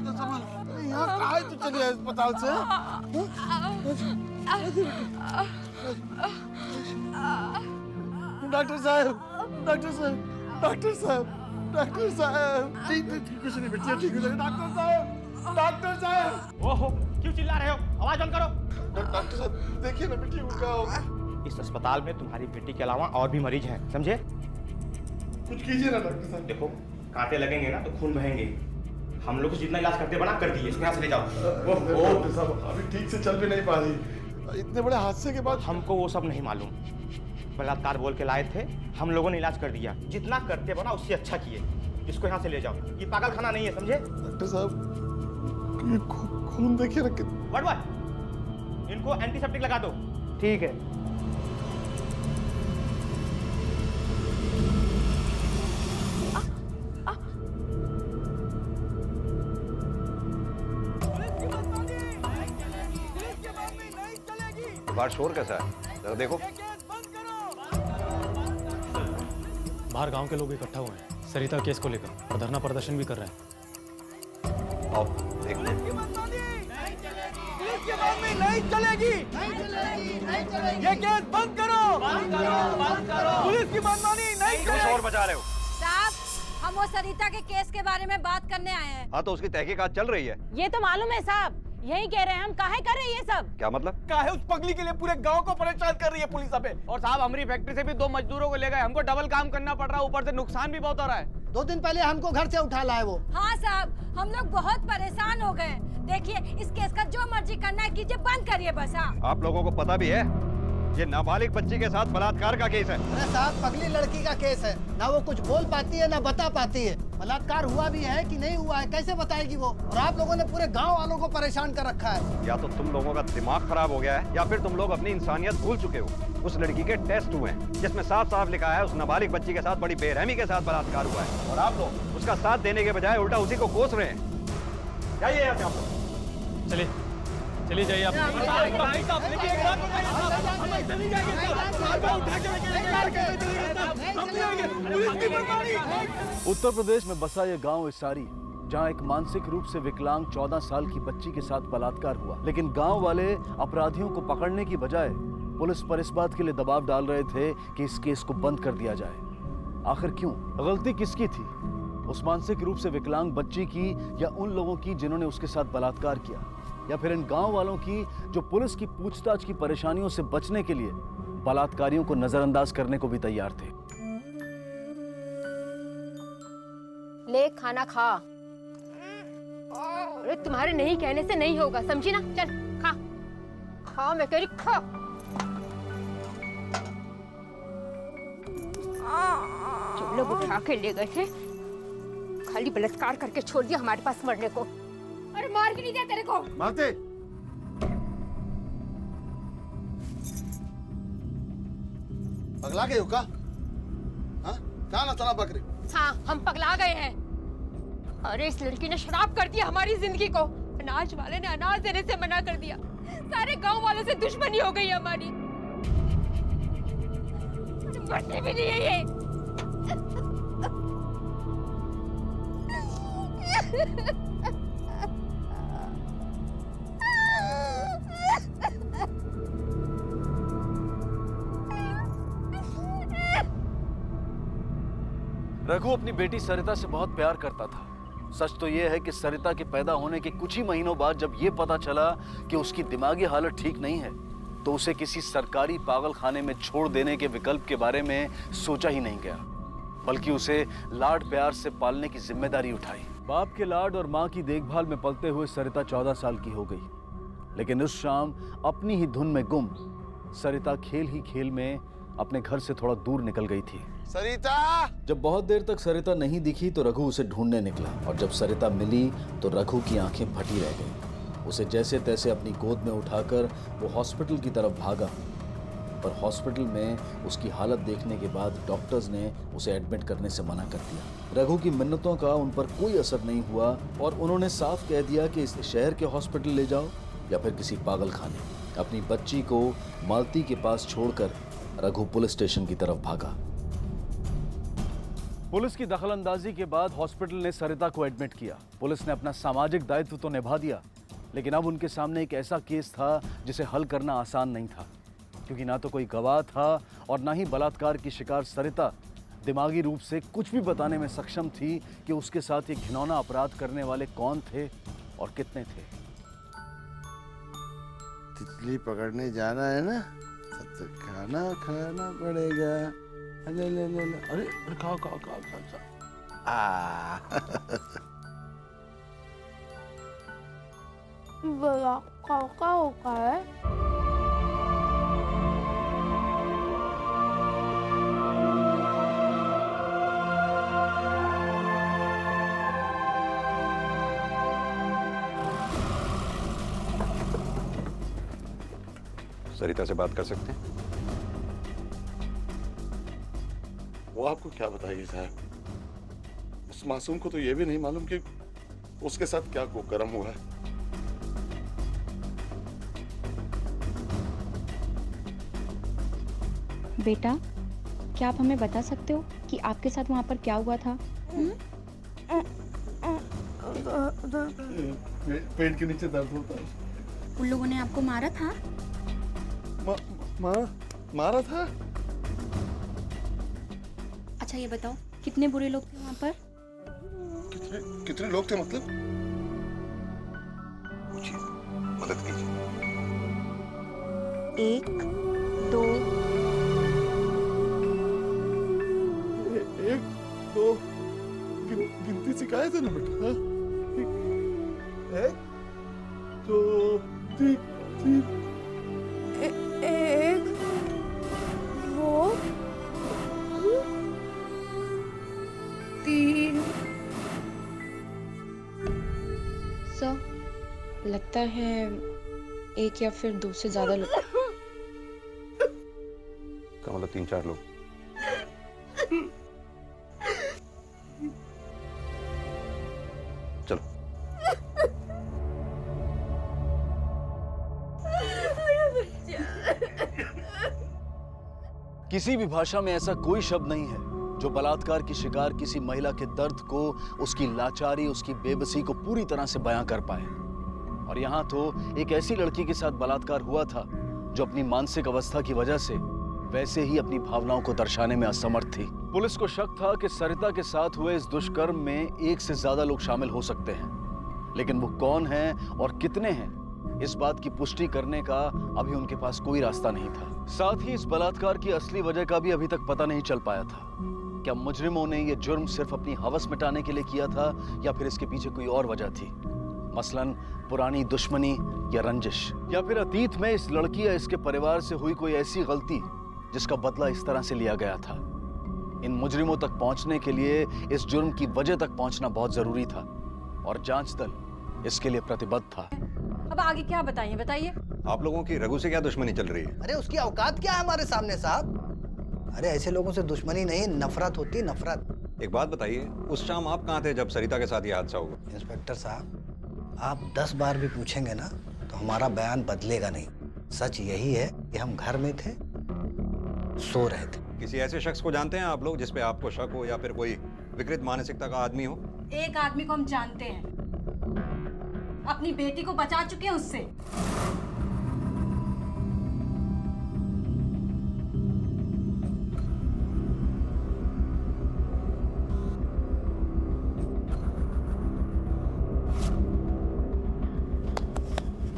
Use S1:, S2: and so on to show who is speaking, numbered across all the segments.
S1: यहाँ कहाँ तू चली है अस्पताल से? डॉक्टर साहब, डॉक्टर साहब, डॉक्टर साहब, डॉक्टर साहब, ठीक कुछ नहीं बेटिया, ठीक हो जाएगा। डॉक्टर साहब, डॉक्टर साहब।
S2: ओहो, क्यों चिल्ला रहे हो? आवाज बंद करो।
S1: डॉक्टर साहब देखिए ना बेटी को क्या होगा।
S2: इस अस्पताल में तुम्हारी बेटी के अलावा और भी मरीज हैं, समझे?
S1: कुछ कीजिए ना डॉक्टर साहब।
S2: देखो, कांटे लगेंगे ना तो खून बहेंगे। हम लोग जितना इलाज करते बना कर दिए, इसको यहाँ से ले जाओ।
S1: डॉक्टर साहब अभी ठीक से चल भी नहीं पा रही, इतने बड़े हादसे के बाद।
S2: हमको वो सब नहीं मालूम, बलात्कार बोल के लाए थे, हम लोगों ने इलाज कर दिया। जितना करते बना उससे अच्छा किए। इसको यहाँ से ले जाओ, ये पागल खाना नहीं है, समझे?
S1: डॉक्टर साहब ये खून देखिए ना।
S2: What what? इनको एंटीसेप्टिक लगा दो। ठीक है।
S3: बाहर शोर कैसा है? जरा देखो।
S4: बाहर गांव के लोग इकट्ठा हुए हैं सरिता केस को लेकर और धरना प्रदर्शन भी कर रहे हैं।
S3: आओ देख लो।
S5: नहीं चलेगी, ये केस बंद करो, पुलिस की मनमानी नहीं
S3: कुछ और बचा रहे हो?
S6: साहब, हम वो सरिता के केस के बारे में बात करने आए हैं।
S3: हाँ तो उसकी तहकीकात चल रही है।
S6: ये तो मालूम है साहब, यही कह रहे हैं हम। काहे कर रहे हैं ये सब?
S3: क्या मतलब?
S5: काहे उस पगली के लिए पूरे गांव को परेशान कर रही है पुलिस अबे। और साहब हमारी फैक्ट्री से भी 2 मजदूरों को ले गए, हमको डबल काम करना पड़ रहा है, ऊपर से नुकसान भी बहुत हो रहा है।
S7: 2 दिन पहले हमको घर से उठा लाए वो।
S6: हाँ साहब, हम लोग बहुत परेशान हो गए। देखिए, इस केस का जो मर्जी करना है कीजिए, बंद करिए बस। हाँ,
S3: आप लोगों को पता भी है ये नाबालिग बच्ची के साथ बलात्कार का केस है।
S7: अरे साहब पगली लड़की का केस है, ना वो कुछ बोल पाती है ना बता पाती है। बलात्कार हुआ भी है कि नहीं हुआ है कैसे बताएगी वो? और आप लोगों ने पूरे गांव वालों को परेशान कर रखा है।
S3: या तो तुम लोगों का दिमाग खराब हो गया है या फिर तुम लोग अपनी इंसानियत भूल चुके हो। उस लड़की के टेस्ट हुए हैं जिसमें साफ साफ लिखा है उस नाबालिग बच्ची के साथ बड़ी बेरहमी के साथ बलात्कार हुआ है, और आप लोग उसका साथ देने के बजाय उल्टा उसी को कोस रहे हैं। जाइए यहाँ से आप लोग।
S4: चलिए चलिए जाइए आप।
S8: उत्तर प्रदेश में बसा ये गांव इसारी, जहां एक मानसिक रूप से विकलांग 14 साल की बच्ची के साथ बलात्कार हुआ। लेकिन गांव वाले अपराधियों को पकड़ने की बजाय पुलिस पर इस बात के लिए दबाव डाल रहे थे कि इस केस को बंद कर दिया जाए। आखिर क्यों? गलती किसकी थी? उस मानसिक रूप से विकलांग बच्ची की या उन लोगों की जिन्होंने उसके साथ बलात्कार किया, या फिर इन गांव वालों की जो पुलिस की पूछताछ की परेशानियों से बचने के लिए बलात्कारियों को नजरअंदाज करने को भी तैयार थे?
S9: ले खाना खा। अरे तुम्हारे नहीं कहने से नहीं होगा, समझी ना? चल खा खा, मैं कह रही खा। जो लोग उठा के ले गए थे खाली बलात्कार करके छोड़ दिया हमारे पास मरने को। अरे मार के नहीं दिया तेरे को?
S1: मारते पगला गए हो का? हाँ क्या ना तना बकरे?
S9: हाँ हम पगला गए हैं। अरे इस लड़की ने शराब कर दिया हमारी जिंदगी को। अनाज वाले ने अनाज देने से मना कर दिया। सारे गांव वालों से दुश्मनी हो गई हमारी। बढ़ने भी नहीं है ये।
S8: रघु अपनी बेटी सरिता से बहुत प्यार करता था। सच तो यह है कि सरिता के पैदा होने के कुछ ही महीनों बाद जब यह पता चला कि उसकी दिमागी हालत ठीक नहीं है, तो उसे किसी सरकारी पागल खाने में छोड़ देने के विकल्प के बारे में सोचा ही नहीं गया, बल्कि उसे लाड प्यार से पालने की जिम्मेदारी उठाई। बाप के लाड और माँ की देखभाल में पलते हुए सरिता 14 साल की हो गई। लेकिन उस शाम अपनी ही धुन में गुम सरिता खेल ही खेल में अपने घर से थोड़ा दूर निकल गई थी।
S1: सरिता!
S8: जब बहुत देर तक सरिता नहीं दिखी तो रघु उसे ढूंढने निकला, और जब सरिता मिली तो रघु की आंखें फटी रह गईं। उसे जैसे तैसे अपनी गोद में उठाकर वो हॉस्पिटल की तरफ भागा, पर हॉस्पिटल में उसकी हालत देखने के बाद डॉक्टर्स ने उसे एडमिट करने से मना कर दिया। रघु की मिन्नतों का उन पर कोई असर नहीं हुआ और उन्होंने साफ कह दिया कि इस शहर के हॉस्पिटल ले जाओ या फिर किसी पागल खाने। अपनी बच्ची को मालती के पास छोड़कर रघु पुलिस स्टेशन की तरफ भागा। पुलिस की दखलंदाजी के बाद हॉस्पिटल ने सरिता को एडमिट किया। पुलिस ने अपना सामाजिक दायित्व तो निभा दिया, लेकिन अब उनके सामने एक ऐसा केस था जिसे हल करना आसान नहीं था, क्योंकि ना तो कोई गवाह था और ना ही बलात्कार की शिकार सरिता दिमागी रूप से कुछ भी बताने में सक्षम थी कि उसके साथ ये घिनौना अपराध करने वाले कौन थे और कितने थे।
S1: तितली पकड़ने जाना है ना, तो खाना खाना पड़ेगा। ले ले ले ले, अरे खाओ खाओ खाओ खाओ खाओ।
S10: बलात्कार का होता है?
S3: सरिता से बात कर सकते हैं?
S1: वो आपको क्या बताइए साहब, उस मासूम को तो ये भी नहीं मालूम कि उसके साथ क्या कुकर्म हुआ है।
S10: बेटा, क्या आप हमें बता सकते हो कि आपके साथ वहाँ पर क्या हुआ था?
S1: पेट के नीचे दर्द होता है।
S10: उन लोगों ने आपको मारा था?
S1: मारा था?
S10: अच्छा ये बताओ, कितने बुरे लोग थे वहाँ पर?
S1: कितने लोग थे मतलब?
S3: पूछिए, मदद कीजिए।
S10: 1, 2
S1: 1, 2 गिनती सिखाए थे ना बेटा? 1, 2, 3
S10: 1, 2, 3। सर, लगता है 1 या फिर 2 से ज्यादा लोग।
S3: का मतलब 3-4 लोग। चलो।
S8: किसी भी भाषा में ऐसा कोई शब्द नहीं है जो बलात्कार की शिकार किसी महिला के दर्द को, उसकी लाचारी, उसकी बेबसी को पूरी तरह से बयां कर पाए। और यहाँ तो एक ऐसी लड़की के साथ बलात्कार हुआ था जो अपनी मानसिक अवस्था की वजह से वैसे ही अपनी भावनाओं को दर्शाने में असमर्थ थी। पुलिस को शक था कि सरिता के साथ हुए इस दुष्कर्म में 1 से ज्यादा लोग शामिल हो सकते हैं, लेकिन वो कौन हैं और कितने हैं, इस बात की पुष्टि करने का अभी उनके पास कोई रास्ता नहीं था। साथ ही इस बलात्कार की असली वजह का भी अभी तक पता नहीं चल पाया था। क्या मुजरिमों ने यह जुर्म सिर्फ अपनी हवस मिटाने के लिए किया था या फिर इसके पीछे कोई और वजह थी, मसलन पुरानी दुश्मनी या रंजिश, या फिर अतीत में इस लड़की या इसके परिवार से हुई कोई ऐसी गलती जिसका बदला इस तरह से लिया गया था। इन मुजरिमों तक पहुंचने के लिए इस जुर्म की वजह तक पहुंचना बहुत जरूरी था और जांच दल इसके लिए प्रतिबद्ध था।
S6: अब आगे क्या बताइए, बताइए।
S3: आप लोगों की रघु से क्या दुश्मनी चल रही है?
S7: अरे उसकी औकात क्या है हमारे सामने साहब? अरे ऐसे लोगों से दुश्मनी नहीं, नफरत होती, नफरत।
S3: एक बात बताइए, उस शाम आप कहाँ थे जब सरिता के साथ ये हादसा हुआ?
S7: इंस्पेक्टर साहब, आप 10 बार भी पूछेंगे ना तो हमारा बयान बदलेगा नहीं। सच यही है कि हम घर में थे, सो रहे थे।
S3: किसी ऐसे शख्स को जानते हैं आप लोग जिस पे आपको शक हो या फिर कोई विकृत मानसिकता का आदमी हो?
S6: एक आदमी को हम जानते हैं, अपनी बेटी को बचा चुके हैं उससे।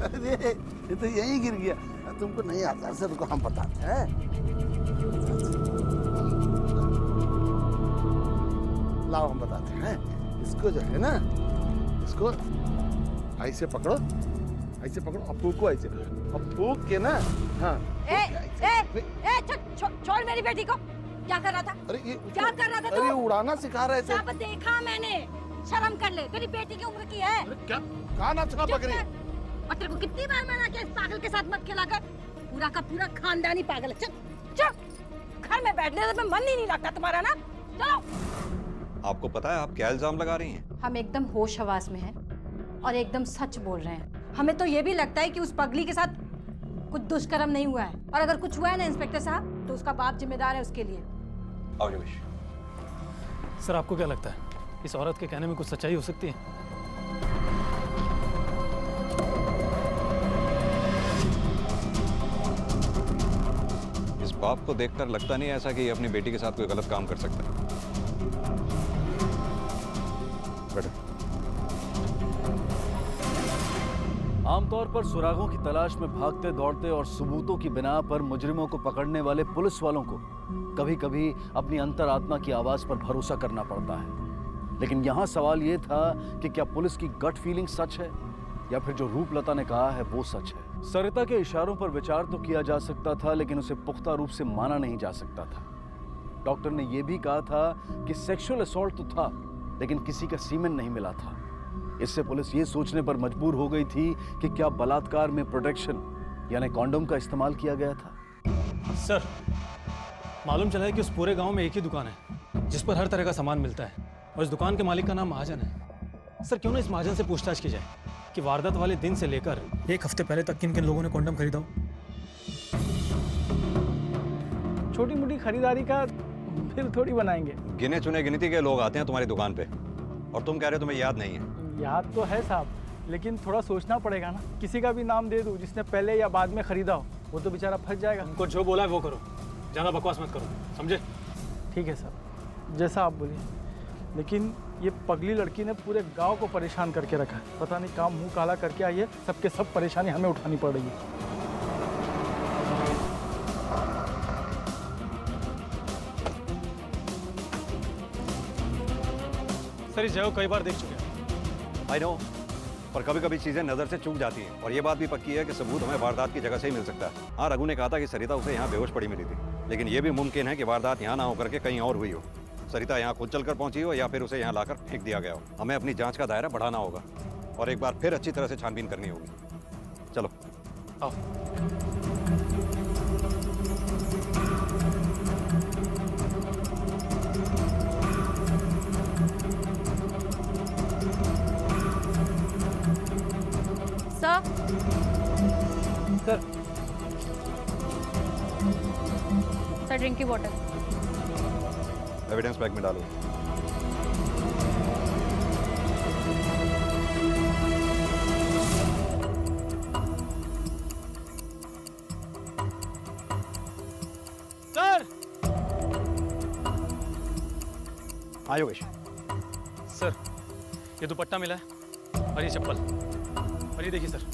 S1: अरे ये तो यही गिर गया। तुमको नहीं आता सर को हम बताते हैं। लाओ हम बताते हैं। इसको जो है ना, इसको ऐसे पकड़ो, ऐसे पकड़ो, अप्पू को ऐसे, अप्पू के ना, हाँ।
S6: छोड़ मेरी बेटी को। क्या कर रहा था?
S1: अरे ये
S6: क्या कर रहा था तू?
S1: अरे उड़ाना सिखा रहे थे।
S6: सब देखा मैंने, शर्म कर ले, तेरी बेटी की उम्र की है।
S1: क्या कहा ना चला पकड़ी?
S6: और तेरे को कितनी बार मना किया इस पागल के साथ मत खेला कर। पूरा का पूरा खानदानी पागल है। चल चल, घर में बैठने से मन ही नहीं लगता तुम्हारा ना। चलो।
S3: आपको पता है आप क्या इल्जाम लगा रही हैं?
S6: हम एकदम होश हवास में हैं और एकदम सच बोल रहे हैं। हमें तो ये भी लगता है कि उस पगली के साथ कुछ दुष्कर्म नहीं हुआ है, और अगर कुछ हुआ है ना इंस्पेक्टर साहब, तो उसका बाप जिम्मेदार है उसके लिए।
S3: आओ योगेश।
S4: सर आपको क्या लगता है इस औरत के कहने में कुछ सच्चाई हो सकती है?
S3: इस बाप को देखकर लगता नहीं ऐसा कि ये अपनी बेटी के साथ कोई गलत काम कर सकता है। बैठो।
S8: आमतौर पर सुरागों की तलाश में भागते दौड़ते और सबूतों की बिना पर मुजरिमों को पकड़ने वाले पुलिस वालों को कभी कभी अपनी अंतरात्मा की आवाज पर भरोसा करना पड़ता है। लेकिन यहां सवाल यह था कि क्या पुलिस की गट फीलिंग सच है या फिर जो रूपलता ने कहा है वो सच है। सरिता के इशारों पर विचार तो किया जा सकता था, लेकिन उसे पुख्ता रूप से माना नहीं जा सकता था। डॉक्टर ने यह भी कहा था कि सेक्सुअल असॉल्ट तो था, लेकिन किसी का सीमेन नहीं मिला था। इससे पुलिस ये सोचने पर मजबूर हो गई थी कि क्या बलात्कार में प्रोटेक्शन यानी कॉन्डोम का इस्तेमाल किया गया था।
S4: सर मालूम चला है कि उस पूरे गांव में एक ही दुकान है जिस पर हर तरह का सामान मिलता है और इस दुकान के मालिक का नाम महाजन है। सर क्यों ना इस महाजन से पूछताछ की जाए कि वारदात वाले दिन से लेकर एक हफ्ते पहले तक किन किन लोगों ने कॉन्डोम खरीदा हो।
S5: छोटी मोटी खरीदारी का बिल थोड़ी बनाएंगे।
S3: गिने चुने गिनती के लोग आते हैं तुम्हारी दुकान पे और तुम कह रहे हो तुम्हें याद नहीं है।
S5: याद तो है साहब, लेकिन थोड़ा सोचना पड़ेगा ना। किसी का भी नाम दे दूं जिसने पहले या बाद में खरीदा हो, वो तो बेचारा फंस जाएगा।
S4: उनको जो बोला है वो करो, ज़्यादा बकवास मत करो, समझे?
S5: ठीक है साहब, जैसा आप बोलिए। लेकिन ये पगली लड़की ने पूरे गांव को परेशान करके रखा है। पता नहीं काम मुंह काला करके आई है, सबके सब परेशानी हमें उठानी पड़ रही है।
S4: सर इस जगह को कई बार देख चुके हैं।
S3: आई नो, पर कभी कभी चीजें नजर से चूक जाती हैं और ये बात भी पक्की है कि सबूत हमें वारदात की जगह से ही मिल सकता है। हाँ, रघु ने कहा था कि सरिता उसे यहाँ बेहोश पड़ी मिली थी, लेकिन ये भी मुमकिन है कि वारदात यहाँ ना होकर के कहीं और हुई हो। सरिता यहाँ खुद चलकर पहुंची हो या फिर उसे यहाँ लाकर फेंक दिया गया हो। हमें अपनी जांच का दायरा बढ़ाना होगा और एक बार फिर अच्छी तरह से छानबीन करनी होगी। चलो
S4: आओ।
S9: सर सर ड्रिंक की बोतल
S3: एविडेंस बैग में डालो।
S4: सर
S3: हाँ योगेश।
S4: सर ये दुपट्टा मिला है और ये चप्पल, और ये देखिए सर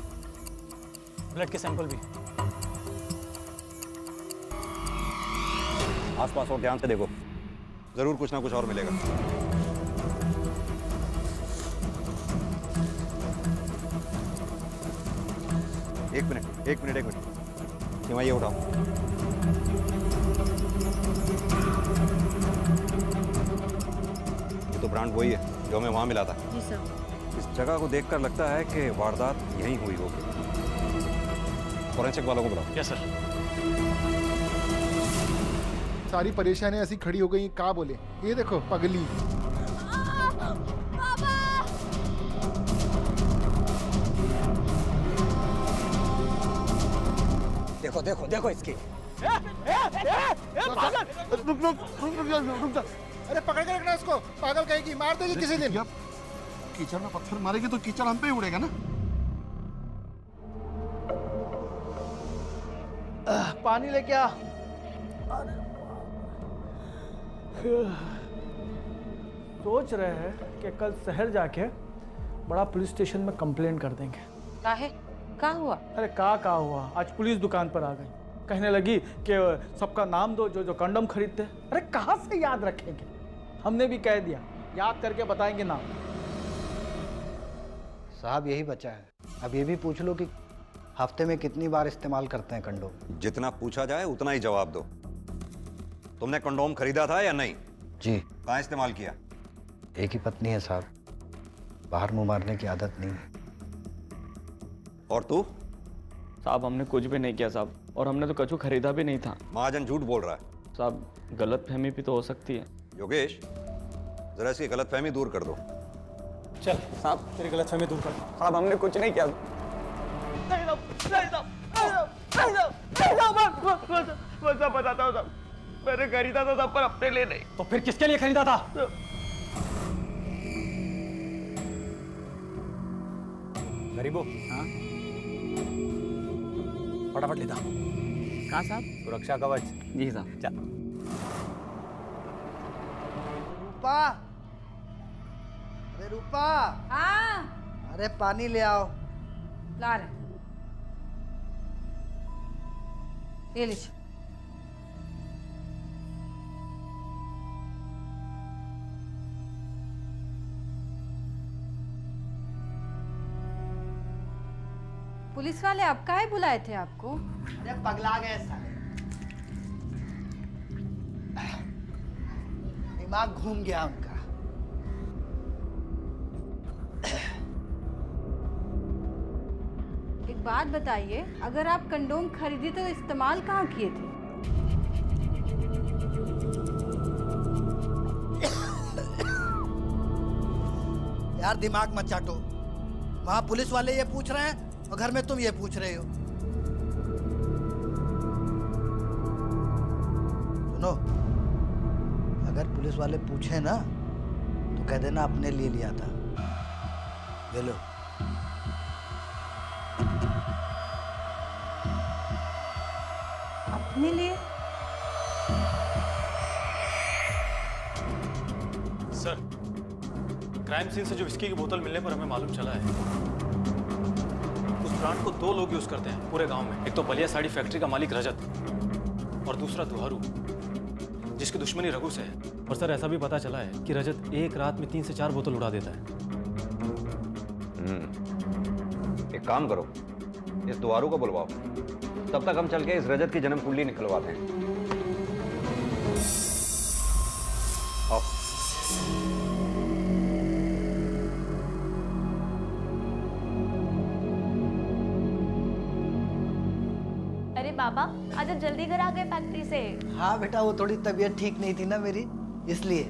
S4: ब्लड के सैंपल भी।
S3: आसपास और ध्यान से देखो, जरूर कुछ ना कुछ और मिलेगा। एक मिनट सीमा ये उठाओ। ये तो ब्रांड वही है जो हमें वहां मिला था।
S10: जी सर।
S3: इस जगह को देखकर लगता है कि वारदात यहीं हुई होगी। फॉरेंसिक वालों को बुलाओ।
S4: Yes sir.
S1: सारी परेशानियां ऐसी खड़ी हो गई, क्या बोले। ये देखो पगली।
S7: देखो देखो देखो इसकी।
S1: रुक जा। अरे पकड़ के रखना इसको, पागल कहेगी, मार देगी किसी दिन। कीचड़ में पत्थर मारेगी तो कीचड़ हम पे ही उड़ेगा ना।
S5: पानी लेके आ। सोच रहे हैं कि कल शहर जाके बड़ा पुलिस स्टेशन में कंप्लेंट कर देंगे।
S6: का हुआ?
S5: अरे का हुआ, आज पुलिस दुकान पर आ गई, कहने लगी कि सबका नाम दो जो जो कंडोम खरीदते। अरे कहाँ से याद रखेंगे? हमने भी कह दिया याद करके बताएंगे नाम।
S7: साहब यही बचा है, अब ये भी पूछ लो कि हफ्ते में कितनी बार इस्तेमाल करते हैं कंडोम।
S3: जितना पूछा जाए उतना ही जवाब दो। तुमने कंडोम खरीदा था या नहीं?
S7: जी।
S3: कहाँ इस्तेमाल किया?
S7: एक ही पत्नी है साहब, बाहर मुंह मारने की आदत नहीं है।
S3: और तू?
S5: साहब हमने कुछ भी नहीं किया साहब, और हमने तो कछु खरीदा भी नहीं था।
S3: महाजन झूठ बोल रहा है।
S5: साहब गलत फहमी भी तो हो सकती है।
S3: योगेश जरा इसकी गलतफहमी दूर कर दो।
S4: चल साहब तेरी गलतफहमी दूर कर।
S5: साहब हमने कुछ नहीं किया। बताता हूँ साहब, मैंने खरीदा था सब पर अपने लिए नहीं।
S4: तो फिर किसके लिए खरीदा था? गरीबो,
S5: हाँ
S4: फटाफट लेता।
S5: कहाँ साहब?
S4: सुरक्षा कवच।
S5: जी साहब।
S4: चल।
S7: रूपा, अरे रूपा,
S6: हाँ
S7: अरे पानी ले आओ।
S6: ला रहे, ये लीजिए। पुलिस वाले अब काहे बुलाए थे आपको?
S7: अरे पगला गए साले, दिमाग घूम गया उनका।
S6: एक बात बताइए, अगर आप कंडोम खरीदे तो इस्तेमाल कहाँ किए थे?
S7: यार दिमाग मत चाटो, वहां पुलिस वाले ये पूछ रहे हैं और घर में तुम ये पूछ रहे हो। सुनो, अगर पुलिस वाले पूछे ना तो कह देना अपने लिए लिया था। ले लो।
S6: अपने लिए?
S4: सर, क्राइम सीन से जो विस्की की बोतल मिलने पर हमें मालूम चला है उस ब्रांड को 2 लोग यूज करते हैं पूरे गांव में। एक तो बलिया साड़ी फैक्ट्री का मालिक रजत और दूसरा दुहारू, जिसकी दुश्मनी रघु से है। और सर, ऐसा भी पता चला है कि रजत एक रात में 3 से 4 बोतल उड़ा देता है।
S3: एक काम करो, इस दुआरू को बुलवाओ, तब तक हम चल के इस रजत की जन्म कुंडली निकलवाते हैं। आओ।
S11: अरे बाबा, आज आप जल्दी घर आ गए फैक्ट्री से।
S7: हाँ बेटा, वो थोड़ी तबीयत ठीक नहीं थी ना मेरी, इसलिए।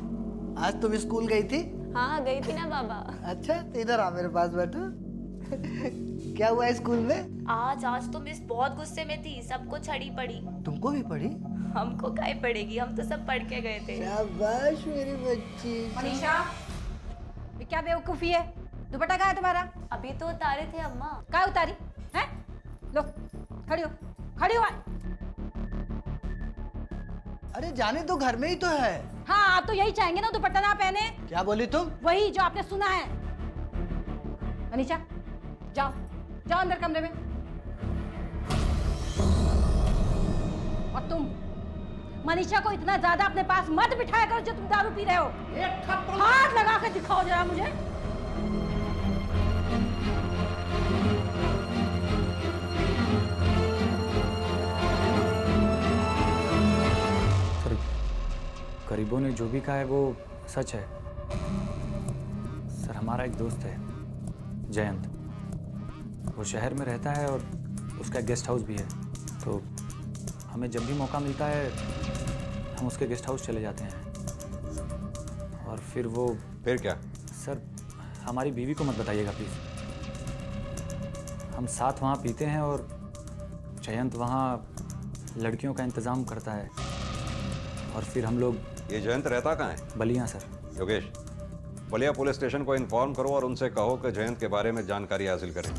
S7: आज तुम स्कूल गई थी?
S11: हाँ गई थी ना बाबा।
S7: अच्छा, तो इधर आ मेरे पास बैठो। क्या हुआ है स्कूल में?
S11: आज तो मिस बहुत गुस्से में थी, सबको छड़ी पड़ी।
S7: तुमको भी पड़ी?
S11: हमको काहे पड़ेगी, हम तो सब पढ़ के गए थे।
S7: शाबाश मेरी बच्ची।
S6: मनीषा, ये क्या बेवकूफी है? दुपट्टा कहाँ है तुम्हारा?
S11: अभी तो उतारे थे अम्मा।
S6: कहाँ उतारी है? लो, खड़ी हो, खड़ी हो।
S7: अरे जाने तो, घर में ही तो है।
S6: हाँ, आप तो यही चाहेंगे ना दुपट्टा ना पहने।
S7: क्या बोली तुम?
S6: वही जो आपने सुना है। मनीषा, जाओ जाओ अंदर कमरे में। और तुम मनीषा को इतना ज्यादा अपने पास मत बिठाया करो जो तुम दारू पी रहे हो। हाथ लगा के दिखाओ जरा मुझे।
S12: गरीबों ने जो भी कहा है वो सच है सर। हमारा एक दोस्त है जयंत, वो शहर में रहता है और उसका गेस्ट हाउस भी है। तो हमें जब भी मौका मिलता है हम उसके गेस्ट हाउस चले जाते हैं। और फिर वो
S3: फिर क्या?
S12: सर, हमारी बीवी को मत बताइएगा प्लीज़। हम साथ वहाँ पीते हैं और जयंत वहाँ लड़कियों का इंतज़ाम करता है। और फिर हम लोग।
S3: ये जयंत रहता कहाँ है?
S12: Ballia sir.
S3: Yogesh, Ballia police station को इन्फॉर्म करो और उनसे कहो कि जयंत के बारे में जानकारी हासिल करें।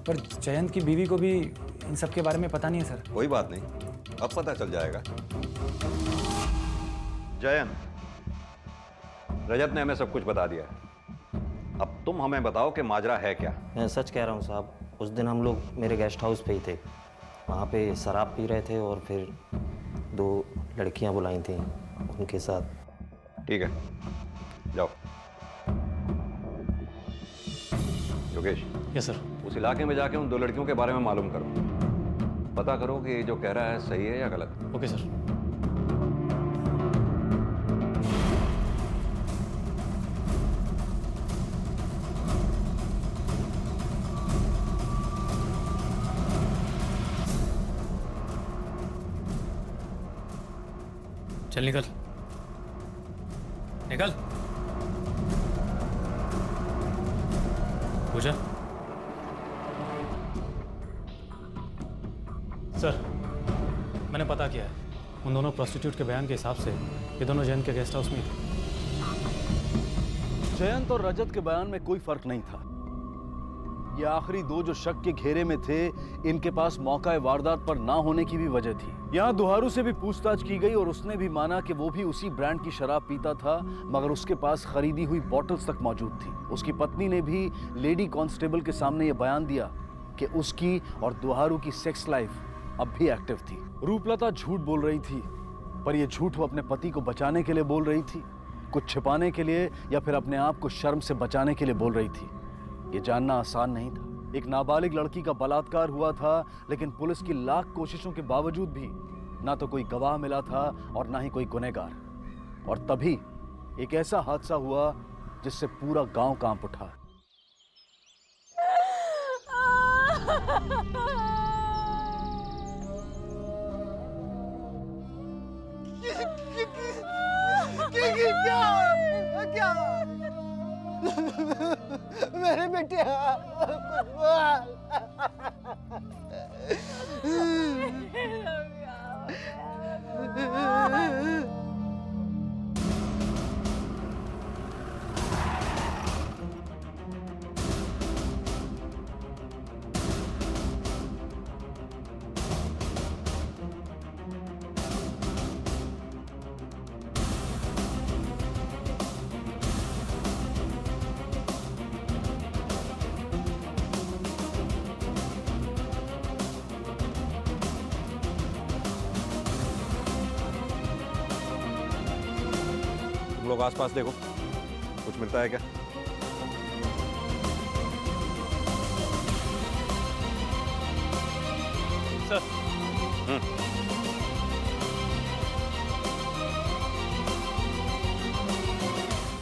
S12: पर जयंत की बीवी को भी इन सब के बारे में पता नहीं है सर।
S3: कोई बात नहीं, अब पता चल जाएगा। जयंत, रजत ने हमें सब कुछ बता दिया है। अब तुम हमें बताओ कि माजरा है क्या?
S13: मैं सच कह रहा हूँ साहब, उस दिन हम लोग मेरे गेस्ट हाउस पे ही थे। वहाँ पे शराब पी रहे थे और फिर 2 लड़कियाँ बुलाई थी, उनके साथ।
S3: ठीक है, जाओ। योगेश।
S4: Yes sir.
S3: उस इलाके में जाके उन 2 लड़कियों के बारे में मालूम करो। पता करो कि जो कह रहा है सही है या गलत।
S4: Okay sir. चल निकल निकल। पूजा। सर, मैंने पता किया है, उन दोनों प्रोस्टिट्यूट के बयान के हिसाब से ये दोनों जयंत के गेस्ट हाउस में थे।
S8: जयंत और रजत के बयान में कोई फर्क नहीं था। ये आखिरी दो जो शक के घेरे में थे, इनके पास मौका वारदात पर ना होने की भी वजह थी। यहाँ दुहारू से भी पूछताछ की गई और उसने भी माना कि वो भी उसी ब्रांड की शराब पीता था, मगर उसके पास खरीदी हुई बॉटल्स तक मौजूद थी। उसकी पत्नी ने भी लेडी कांस्टेबल के सामने ये बयान दिया कि उसकी और दुहारू की सेक्स लाइफ अब भी एक्टिव थी। रूपलता झूठ बोल रही थी, पर यह झूठ वो अपने पति को बचाने के लिए बोल रही थी, कुछ छिपाने के लिए या फिर अपने आप को शर्म से बचाने के लिए बोल रही थी। ये जानना आसान नहीं था। एक नाबालिग लड़की का बलात्कार हुआ था, लेकिन पुलिस की लाख कोशिशों के बावजूद भी ना तो कोई गवाह मिला था और ना ही कोई गुनहगार। और तभी एक ऐसा हादसा हुआ जिससे पूरा गांव कांप उठा।
S7: क्या मेरे बेटे
S3: लोग आसपास देखो, कुछ मिलता है क्या?
S4: सर।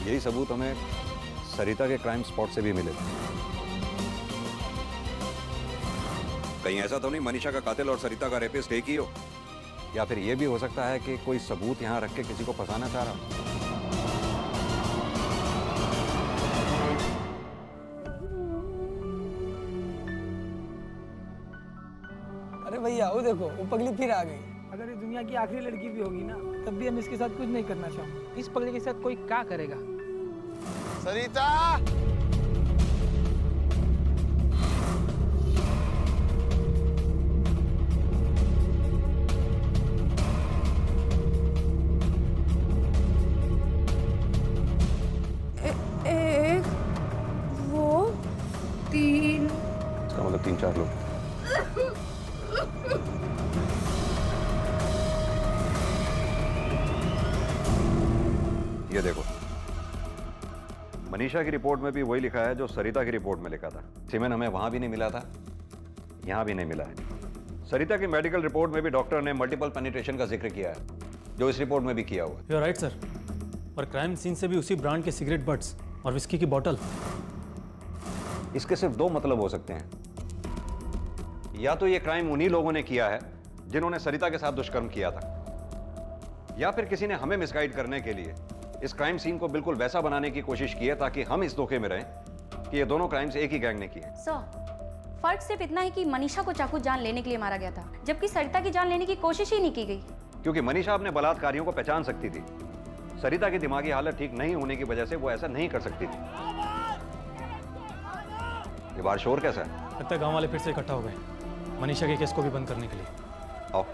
S3: यही सबूत हमें सरिता के क्राइम स्पॉट से भी मिले। कहीं ऐसा तो नहीं मनीषा का कातिल और सरिता का रेपिस्ट एक ही हो? या फिर यह भी हो सकता है कि कोई सबूत यहां रख के किसी को फंसाना चाह रहा हो?
S14: अरे भैया वो देखो, वो पगली फिर आ गई। अगर ये दुनिया की आखिरी लड़की भी होगी ना, तब भी हम इसके साथ कुछ नहीं करना चाहेंगे। इस पगली के साथ कोई क्या करेगा?
S1: सरिता!
S10: एक, वो, तीन।
S3: इसका मतलब 3-4 लोग। ये देखो, मनीषा की रिपोर्ट में भी वही लिखा है जो सरिता की रिपोर्ट में लिखा था। सीमेन हमें वहां भी नहीं मिला था, यहां भी नहीं मिला है। सरिता की मेडिकल रिपोर्ट में भी डॉक्टर ने मल्टीपल पेनिट्रेशन का जिक्र किया है, जो इस रिपोर्ट में भी किया हुआ है।
S4: You are right sir. और क्राइम सीन से भी उसी ब्रांड के सिगरेट बट्स और विस्की की बोतल।
S3: इसके सिर्फ दो मतलब हो सकते हैं। या तो ये क्राइम उन्हीं लोगों ने किया है जिन्होंने सरिता के साथ दुष्कर्म किया था, या फिर किसी ने हमें मिसगाइड करने के लिए इस क्राइम सीन को बिल्कुल वैसा बनाने की कोशिश की है ताकि हम इस धोखे में रहें कि ये दोनों क्राइम्स एक ही गैंग ने किए।
S11: सर, फर्क सिर्फ इतना है कि मनीषा को चाकू जान लेने के लिए मारा गया था, जबकि सरिता की जान लेने की कोशिश ही नहीं की गई।
S3: क्योंकि मनीषा अपने बलात्कारियों को पहचान सकती थी। सरिता की दिमागी हालत ठीक नहीं होने की वजह से वो ऐसा नहीं कर सकती थी। ये बार शोर कैसा है?
S4: लगता है गांव वाले फिर से इकट्ठा हो गए मनीषा के केस को भी बंद करने के लिए।
S3: आओ।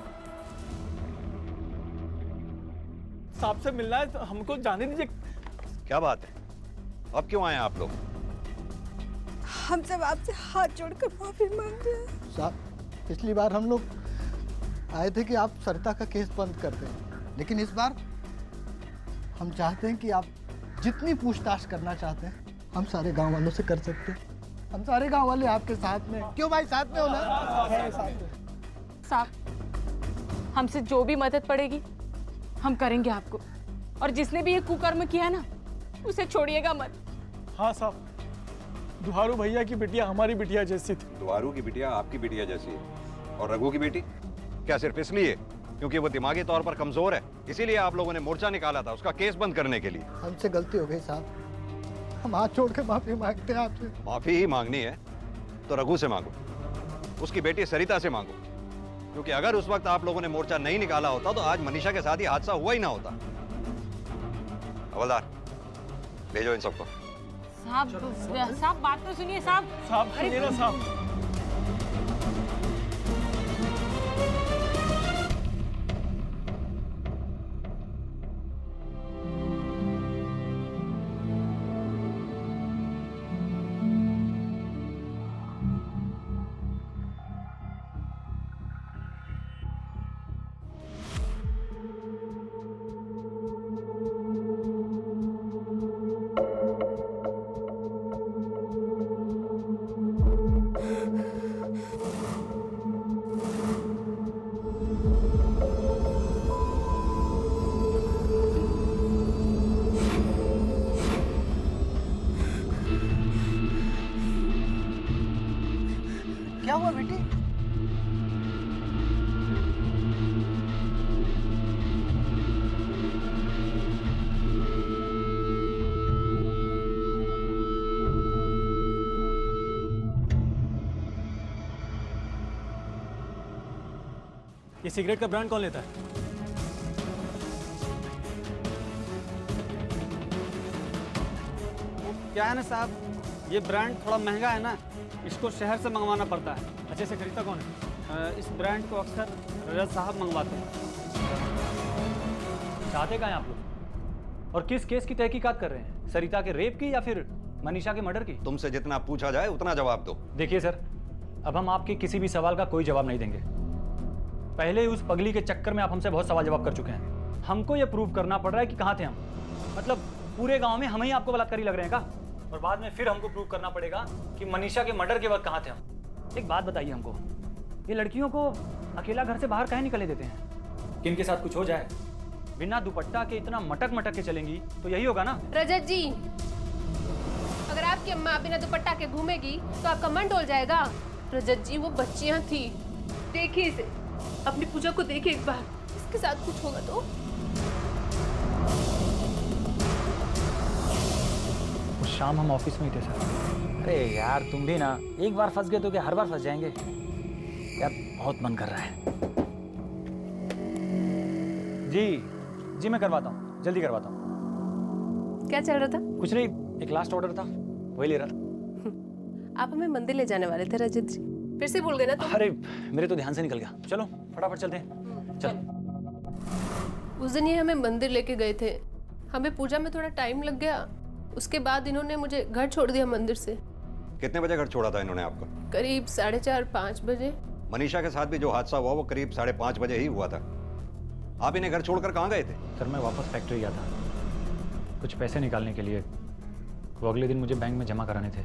S5: साहब से मिलना है तो हमको जाने दीजिए।
S3: क्या बात है, अब क्यों आए आप लोग?
S10: हम सब आपसे हाथ जोड़कर माफी मांग रहे हैं।
S7: साहब, पिछली बार हम लोग आए थे कि आप सरिता का केस बंद कर दें, लेकिन इस बार हम चाहते हैं कि आप जितनी पूछताछ करना चाहते हैं हम सारे गांव वालों से कर सकते हैं। हम सारे गांव वाले आपके साथ में। क्यों भाई, साथ में हो ना?
S9: साहब, हमसे जो भी मदद पड़ेगी हम करेंगे आपको, और जिसने भी ये कुकर्म किया ना उसे छोड़िएगा मत।
S5: हाँ साहब, दुहारू भैया की बिटिया हमारी बिटिया जैसी थी।
S3: दुहारू की बिटिया आपकी बिटिया जैसी है, और रघु की बेटी क्या सिर्फ इसलिए क्योंकि वो दिमागी तौर पर कमजोर है इसीलिए आप लोगों ने मोर्चा निकाला था उसका केस बंद करने के लिए?
S7: हमसे गलती हो गई साहब, हम हाथ छोड़ के माफी मांगते हैं आपसे।
S3: माफी ही मांगनी है तो रघु से मांगो, उसकी बेटी सरिता से मांगो, क्योंकि अगर उस वक्त आप लोगों ने मोर्चा नहीं निकाला होता तो आज मनीषा के साथ ही हादसा हुआ ही ना होता। हवलदार, भेजो इन सबको।
S6: साहब बात तो सुनिए साहब।
S5: साहब सुनिए ना साहब।
S7: क्या हुआ बेटी?
S4: ये सिगरेट का ब्रांड कौन लेता है?
S14: क्या है ना साहब, ये ब्रांड थोड़ा महंगा है ना, इसको शहर से मंगवाना पड़ता है।
S4: अच्छा, से खरीदता कौन है?
S14: इस ब्रांड को अक्सर रजत साहब मंगवाते हैं।
S4: चाहते कहाँ हैं आप लोग? और किस केस की तहकीकात कर रहे हैं? सरिता के रेप की या फिर मनीषा के मर्डर की?
S3: तुमसे जितना पूछा जाए उतना जवाब दो।
S4: देखिए सर, अब हम आपके किसी भी सवाल का कोई जवाब नहीं देंगे। पहले ही उस पगली के चक्कर में आप हमसे बहुत सवाल जवाब कर चुके हैं। हमको ये प्रूव करना पड़ रहा है कि कहाँ थे हम। मतलब पूरे गांव में हम ही आपको बलात्कारी लग रहे हैं का? और बाद में फिर हमको प्रूव करना पड़ेगा कि मनीषा के मर्डर के वक्त कहाँ थे हम। एक बात बताइए हमको, ये लड़कियों को अकेला घर से बाहर काहे निकलने देते हैं? कि इनके साथ कुछ हो जाए, बिना दुपट्टा के इतना मटक मटक के चलेंगी तो यही होगा ना?
S9: रजत जी, अगर आपकी अम्मा बिना दुपट्टा के घूमेगी तो आपका मन डोल जाएगा। रजत जी, वो बच्चियां थी, देखिए इसे, अपनी पूजा को देखिए एक बार, इसके साथ कुछ होगा तो।
S4: उस शाम हम ऑफिस में ही थे सर।
S12: अरे यार तुम भी ना, एक बार फंस गए तो क्या हर बार फंस जाएंगे? यार बहुत मन कर रहा है। जी मैं करवाता हूँ, जल्दी करवाता हूँ।
S9: क्या चल रहा था?
S12: कुछ नहीं, एक लास्ट ऑर्डर था, वही ले रहा था।
S9: आप हमें मंदिर ले जाने वाले थे रजत जी, फिर से भूल गए ना?
S12: अरे मेरे तो ध्यान से निकल गया। चलो फटाफट चलते हैं। चल।
S9: उस दिन ये हमें मंदिर लेके गए थे, हमें पूजा में थोड़ा टाइम लग गया, उसके बाद इन्होंने मुझे घर छोड़ दिया मंदिर से।
S3: कितने बजे घर छोड़ा था इन्होंने आपको?
S9: करीब 4:30-5 बजे।
S3: मनीषा के साथ भी जो हादसा हुआ वो करीब 5:30 बजे ही हुआ था। आप इन्हें घर छोड़कर कहाँ गए थे?
S4: सर मैं वापस फैक्ट्री गया था कुछ पैसे निकालने के लिए, वो अगले दिन मुझे बैंक में जमा कराने थे।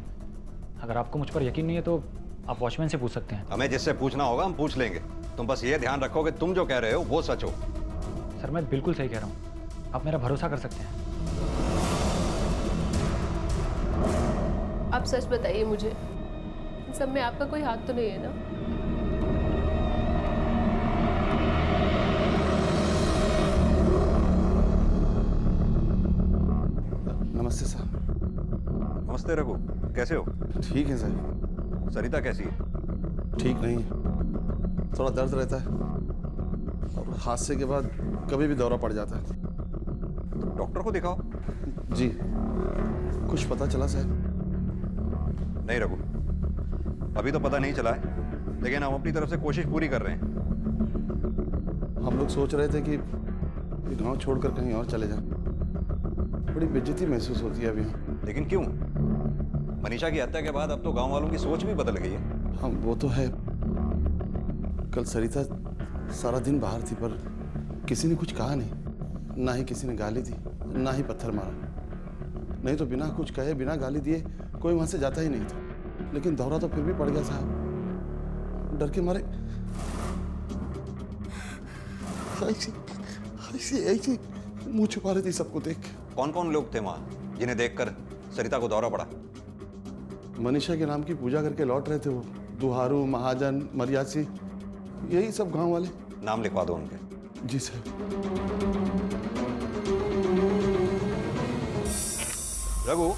S4: अगर आपको मुझ पर यकीन नहीं है तो आप वॉचमैन से पूछ सकते हैं।
S3: हमें जिससे पूछना होगा हम पूछ लेंगे, तुम बस ये ध्यान रखो कि तुम जो कह रहे हो वो सच हो।
S4: सर मैं बिल्कुल सही कह रहा हूँ, आप मेरा भरोसा कर सकते हैं।
S9: आप सच बताइए मुझे, इन सब में आपका कोई हाथ तो नहीं है ना?
S1: नमस्ते साहब।
S3: नमस्ते रघु, कैसे हो?
S1: ठीक है साहब।
S3: सरिता कैसी है?
S1: ठीक नहीं, थोड़ा दर्द रहता है और हादसे के बाद कभी भी दौरा पड़ जाता है।
S3: तो डॉक्टर को दिखाओ।
S1: जी, कुछ पता चला साहब?
S3: नहीं रघु, अभी तो पता नहीं चला है, लेकिन हम अपनी तरफ से कोशिश पूरी कर रहे हैं।
S1: हम लोग सोच रहे थे कि ये गांव छोड़कर कहीं और चले जाएं। बड़ी बेइज्जती महसूस होती है अभी।
S3: लेकिन क्यों? मनीषा की हत्या के बाद अब तो गांव वालों की सोच भी बदल गई है।
S1: हाँ वो तो है। कल सरिता सारा दिन बाहर थी पर किसी ने कुछ कहा नहीं, ना ही किसी ने गाली दी, ना ही पत्थर मारा। नहीं तो बिना कुछ कहे, बिना गाली दिए कोई वहां से जाता ही नहीं था। लेकिन दौरा तो फिर भी पड़ गया साहब, डर के मारे ऐसी मुंह छुपा रही थी सबको देख।
S3: कौन कौन लोग थे वहां जिन्हें देखकर सरिता को दौरा पड़ा?
S1: मनीषा के नाम की पूजा करके लौट रहे थे वो, दुहारू, महाजन, मरियासी, यही सब गांव वाले।
S3: नाम लिखवा दो उनके।
S1: जी सर।
S3: रघु,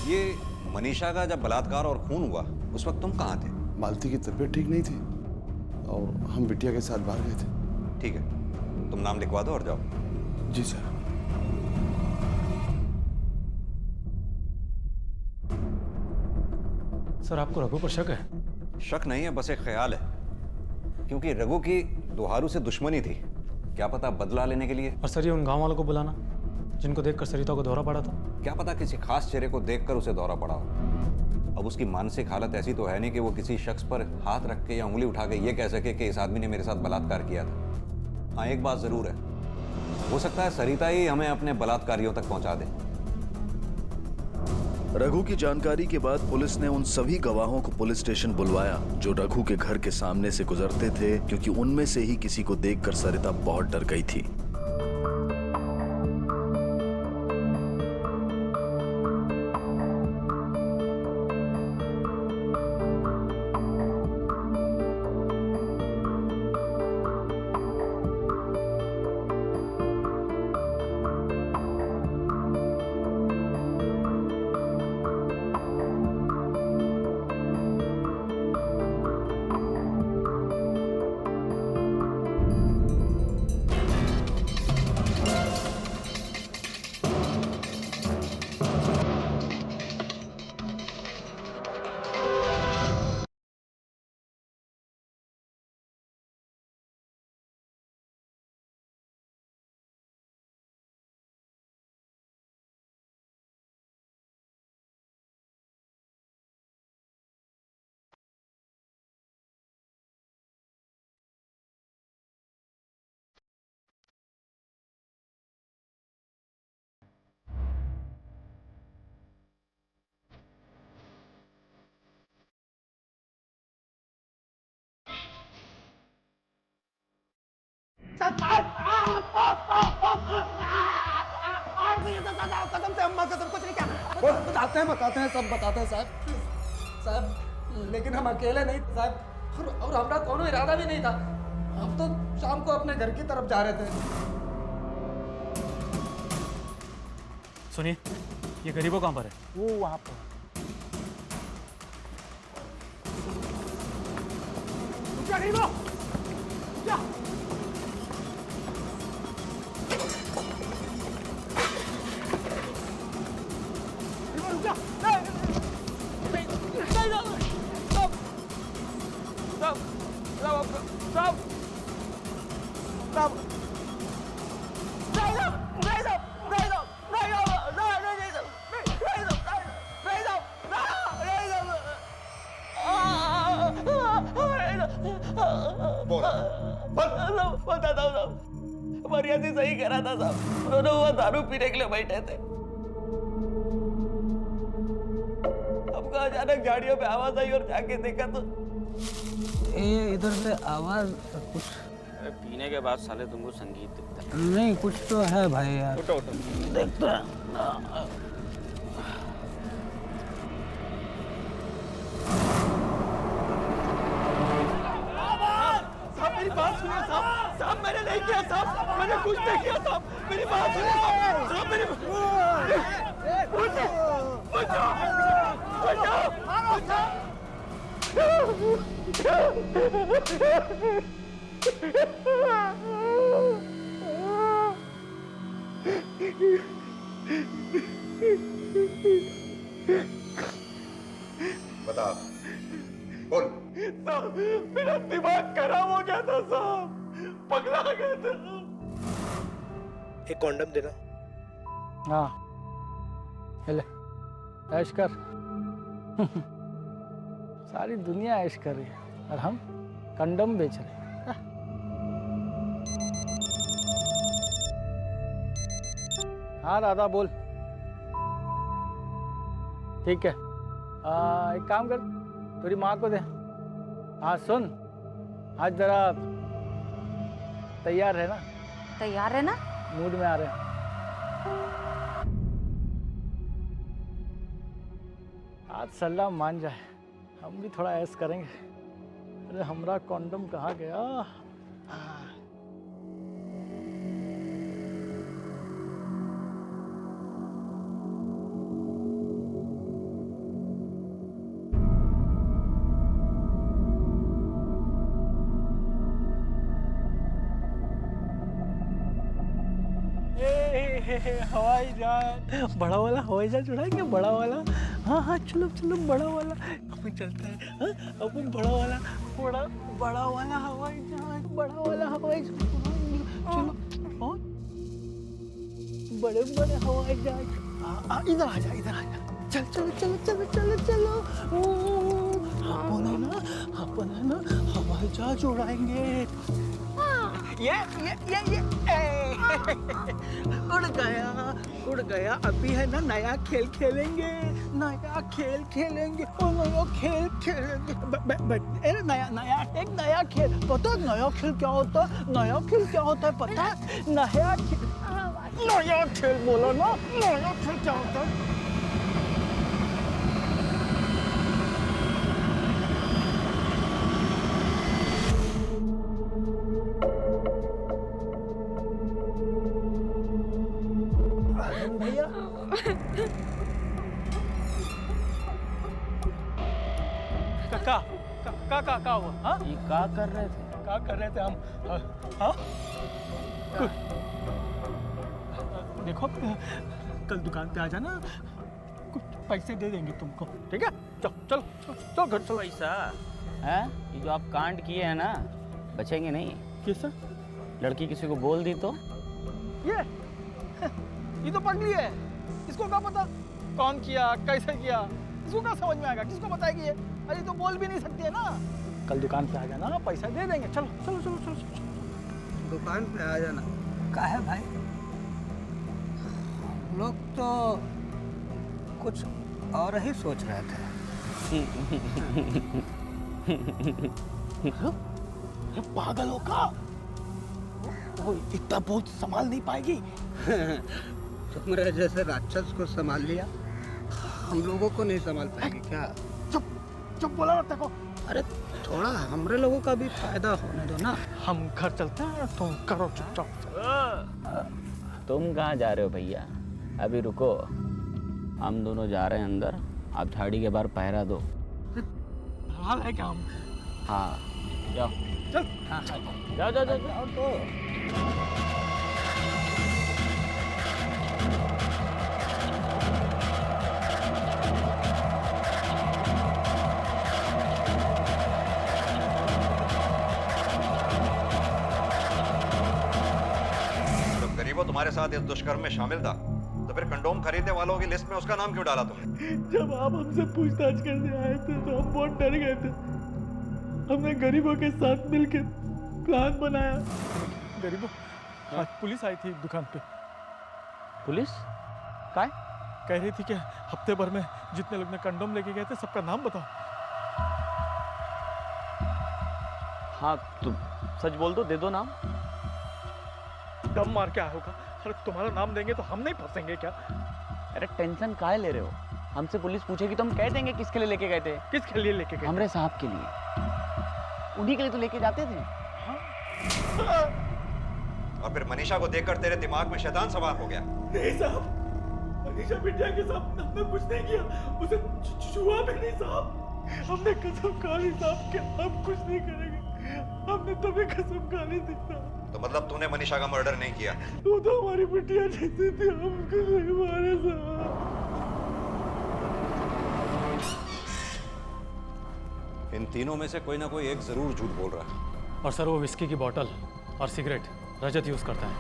S3: ये मनीषा का जब बलात्कार और खून हुआ उस वक्त तुम कहाँ थे?
S1: मालती की तबीयत ठीक नहीं थी और हम बिटिया के साथ बाहर गए थे।
S3: ठीक है, तुम नाम लिखवा दो और जाओ।
S1: जी सर।
S4: सर आपको रघु पर शक है?
S3: शक नहीं है, बस एक ख्याल है, क्योंकि रघु की दुहारू से दुश्मनी थी, क्या पता बदला लेने के लिए।
S4: और सर ये उन गांव वालों को बुलाना जिनको देखकर सरिता को दौरा पड़ा था?
S3: क्या पता किसी खास चेहरे को देखकर उसे दौरा पड़ा हो। अब उसकी मानसिक हालत ऐसी तो है नहीं कि वो किसी शख्स पर हाथ रख के या उंगली उठा के ये कह सके कि इस आदमी ने मेरे साथ बलात्कार किया था। हाँ, एक बात जरूर है, हो सकता है सरिता ही हमें अपने बलात्कारियों तक पहुंचा दे।
S8: रघु की जानकारी के बाद पुलिस ने उन सभी गवाहों को पुलिस स्टेशन बुलवाया जो रघु के घर के सामने से गुजरते थे, क्योंकि उनमें से ही किसी को देखकर सरिता बहुत डर गई थी।
S2: कसम से अम्मा, कसम कुछ नहीं किया।
S7: बताते हैं सब बताते हैं साहब, लेकिन हम अकेले नहीं थे साहब, और हमारा कोनो इरादा भी नहीं था। हम तो शाम को अपने घर की तरफ जा रहे थे।
S4: सुनिए, ये गरीबों कहाँ पर है?
S5: वो वहाँ पर। गरीबों क्या?
S15: मरियासी सही कह रहा था साहब, उन्होंने वो दारू पीने के लिए बैठे थे। हमको अचानक झाड़ियों पे आवाज आई और जाके देखा तो
S14: ये इधर से आवाज कुछ
S15: पीने के बाद साले तुमको संगीत दिखता
S14: नहीं, कुछ तो है भाई यार।
S15: उठो उठो
S14: देखता
S15: मेरी बात सुनिए साहब, साहब मैंने नहीं किया साहब, मैंने कुछ नहीं किया साहब, मेरी बात सुनिए साहब, साहब मेरी
S3: बता, बोल।
S15: साहब मेरा दिमाग खराब हो गया था साहब, पगला गया था। एक कॉन्डम देना।
S5: हाँ, ले ऐश कर। सारी दुनिया ऐश कर रही है और हम कंडम बेच रहे हैं। हाँ राधा बोल। ठीक है, एक काम कर, तेरी माँ को दे। हाँ सुन, आज जरा तैयार है ना?
S11: तैयार है ना?
S5: मूड में आ रहे हैं। आज सल्ला मान जाए, हम भी थोड़ा ऐश करेंगे। अरे हमरा कॉन्डम कहाँ गया? हवाई जहाज, बड़ा वाला हवाई जहाज उड़ाएंगे, बड़ा वाला। हाँ हाँ चलो चलो, बड़ा वाला। हमें चलते हैं हाँ? अपन बड़ा वाला हवाई जहाज चलो हाँ? बड़े हवाई जहाज इधर आ जा चलो अपन है ना हवाई जहाज उड़ाएंगे ये उड़ गया अभी है ना नया खेल खेलेंगे नया खेल खेलेंगे नया खेल पता है नया खेल क्या होता है पता है नया खेल बोला ना नया खेल क्या होता है का हुआ हाँ?
S16: ये क्या कर रहे थे
S5: हम हाँ? देखो कल दुकान पे आ जाना कुछ पैसे दे देंगे तुमको ठीक है चलो घर चलो
S16: पैसा है ये जो आप कांड किए हैं ना बचेंगे नहीं
S5: कैसा
S16: लड़की किसी को बोल दी तो
S5: ये तो पगली है इसको क्या पता कौन किया कैसे किया इसको क्या समझ में आएगा किसको बताएगी ये अरे तो बोल भी नहीं सकती है ना कल दुकान पे आ जाना पैसा दे देंगे चलो
S14: दुकान पे आ जाना का है भाई लोग तो कुछ और ही सोच रहे थे
S5: पागल हो का वो इतना बहुत संभाल नहीं पाएगी
S14: तुम्हारे जैसे राक्षस को संभाल लिया हम लोगों को नहीं संभाल पाएगी क्या
S5: चुप बोला मत देखो
S14: अरे थोड़ा हमरे लोगों का भी फायदा होने दो ना
S5: हम घर चलते हैं तुम करो चुपचाप
S16: तुम कहाँ जा रहे हो भैया अभी रुको हम दोनों जा रहे हैं अंदर आप झाड़ी के बाहर पहरा दो
S5: हाल है क्या हम
S16: हाँ जाओ
S5: चल
S16: जाओ तो
S3: तुम्हारे साथ इस दुष्कर्म में शामिल था तो फिर कंडोम खरीदने वालों की लिस्ट में उसका नाम क्यों डाला तुमने
S15: जब आप हमसे पूछताछ करने आए थे तो हम बहुत डर गए थे हमने गरीबों के साथ मिलकर प्लान बनाया
S5: गरीबों आज पुलिस आई थी एक दुकान पे
S16: पुलिस क्या
S5: कह रही थी कि हफ्ते भर में जितने लोग ने कंडोम लेके गए थे सबका नाम बताओ
S16: हाँ तो सच बोल दो दे दो नाम
S5: दम मार के आया होगा अरे तुम्हारा नाम देंगे तो हम नहीं फंसेंगे क्या
S16: अरे टेंशन काहे ले रहे हो हमसे पुलिस पूछेगी तो हम कह देंगे किसके लिए लेके गए थे
S5: किसके लिए लेके गए
S16: हमरे साहब के लिए उन्हीं के लिए तो लेके जाते थे
S3: और फिर मनीषा को देखकर तेरे दिमाग में शैतान सवार हो गया
S15: नहीं साहब मनीषा बिटिया के साथ हमने कुछ नहीं किया उसे छुआ भी नहीं साहब हमने कसम खा ली साहब कि हम कुछ नहीं करेंगे हमने तभी कसम खा ली थी साहब
S3: तो मतलब तूने मनीषा का मर्डर नहीं किया
S15: वो तो हमारी बिटिया जैसी थी हम उसको नहीं मारे साहब
S3: इन तीनों में से कोई ना कोई एक जरूर झूठ बोल रहा है
S4: और सर वो विस्की की बोतल और सिगरेट रजत यूज करता है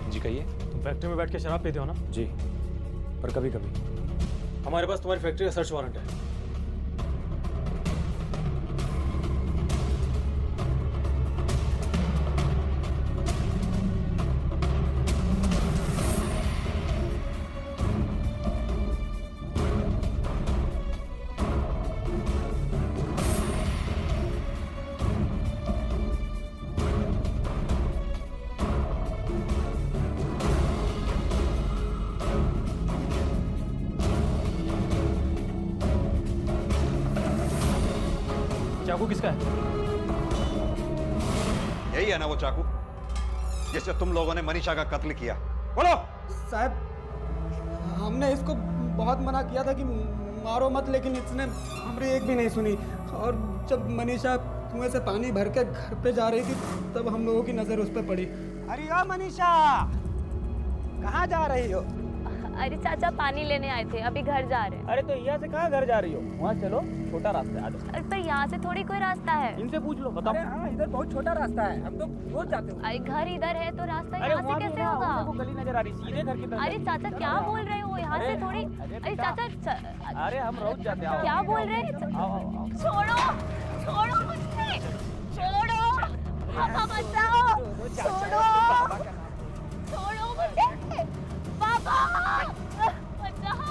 S12: जी कहिए
S4: तुम फैक्ट्री में बैठ के शराब पीते हो ना
S12: जी पर कभी कभी
S4: हमारे पास तुम्हारी फैक्ट्री का सर्च वारंट है चाकू किसका है
S3: यही है ना वो चाकू जिससे तुम लोगों ने मनीषा का कत्ल किया बोलो
S14: साहब हमने इसको बहुत मना किया था कि मारो मत लेकिन इसने हमारी एक भी नहीं सुनी और जब मनीषा कुएं से पानी भर के घर पे जा रही थी तब हम लोगों की नजर उस पर पड़ी
S17: अरे ओ मनीषा
S14: कहाँ जा रही हो?
S17: अरे चाचा पानी लेने आए थे, अभी घर जा रहे हैं।
S14: अरे तो यहाँ से कहाँ घर जा रही हो? वहाँ चलो, छोटा रास्ता है, आ जाओ।
S17: पर यहाँ से थोड़ी कोई रास्ता है।
S14: इनसे पूछ लो, बताओ। हाँ, इधर बहुत छोटा रास्ता है, हम तो रोज जाते हो।
S17: अरे घर इधर है तो रास्ता
S14: अरे
S17: यहाँ से कैसे होगा?
S14: वो गली नजर आ रही, सीधे घर की तरफ।
S17: अरे चाचा क्या बोल रहे हो? यहाँ से थोड़ी। अरे चाचा
S14: अरे हम रोज जाते हैं।
S17: क्या बोल रहे हैं? छोड़ो छोड़ो मुझे, छोड़ो पापा, बचाओ, छोड़ो छोड़ो मुझे पापा, बचाओ,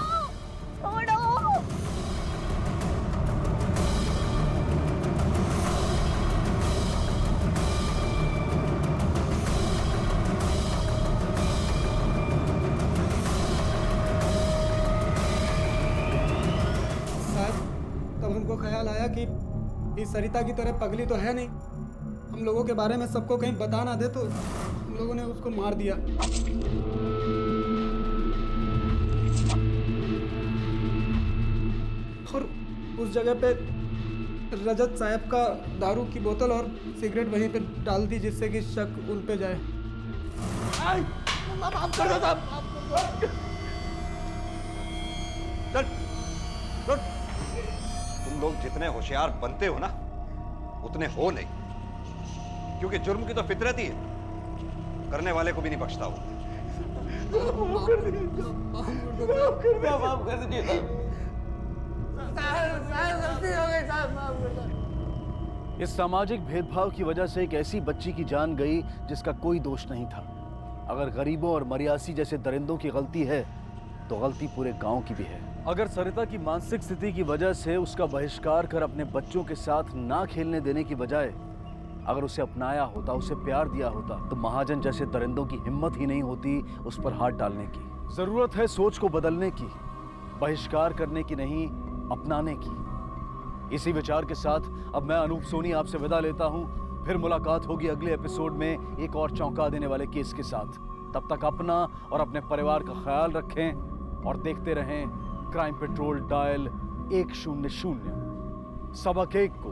S17: छोड़ो।
S14: तब हमको ख्याल आया कि इस सरिता की तरह पगली तो है नहीं, हम लोगों के बारे में सबको कहीं बता ना दे, तो हम लोगों ने उसको मार दिया। और उस जगह पे रजत साहब का दारू की बोतल और सिगरेट वहीं पे डाल दी, जिससे कि शक उन पे जाए।
S15: माफ कर दो साहब,
S3: चल, तुम लोग जितने होशियार बनते हो ना, उतने हो नहीं, क्योंकि जुर्म की तो फितरत ही है, करने वाले को भी नहीं बख्शता वो।
S8: इस सामाजिक भेदभाव की वजह से एक ऐसी बच्ची की जान गई जिसका कोई दोष नहीं था। अगर गरीबों और मरियासी जैसे दरिंदों की गलती है तो गलती पूरे गांव की भी है। अगर सरिता की मानसिक स्थिति की वजह से उसका बहिष्कार कर अपने बच्चों के साथ ना खेलने देने की बजाय अगर उसे अपनाया होता, उसे प्यार दिया होता, तो महाजन जैसे दरिंदों की हिम्मत ही नहीं होती उस पर हाथ डालने की। जरूरत है सोच को बदलने की, बहिष्कार करने की नहीं, अपनाने की। इसी विचार के साथ अब मैं अनूप सोनी आपसे विदा लेता हूं। फिर मुलाकात होगी अगले एपिसोड में एक और चौंका देने वाले केस के साथ। तब तक अपना और अपने परिवार का ख्याल रखें और देखते रहें क्राइम पेट्रोल डायल 100। सबक 1 को